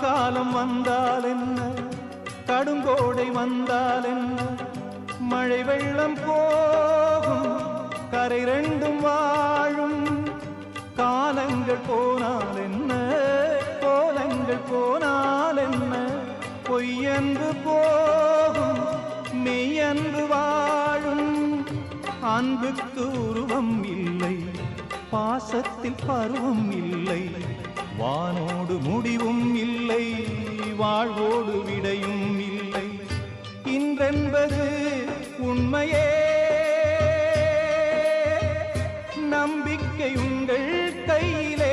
காலம் வந்தால் என்ன, கடுங்கோடை வந்தால் என்ன, மழை வெள்ளம் போகும், கரை ரெண்டும் வாழும். காலங்கள் போனால் என்ன, கோலங்கள் போனால் என்ன, பொய்யன்று போகும், மெய்யன்று வாழும். அன்புக்கு உருவம் இல்லை, பாசத்தில் பருவம் இல்லை, வானோடு முடிவும் இல்லை, வாழ்வோடு விடையும் இல்லை. இன்றென்பது உண்மையே, நம்பிக்கை உங்கள் கையிலே.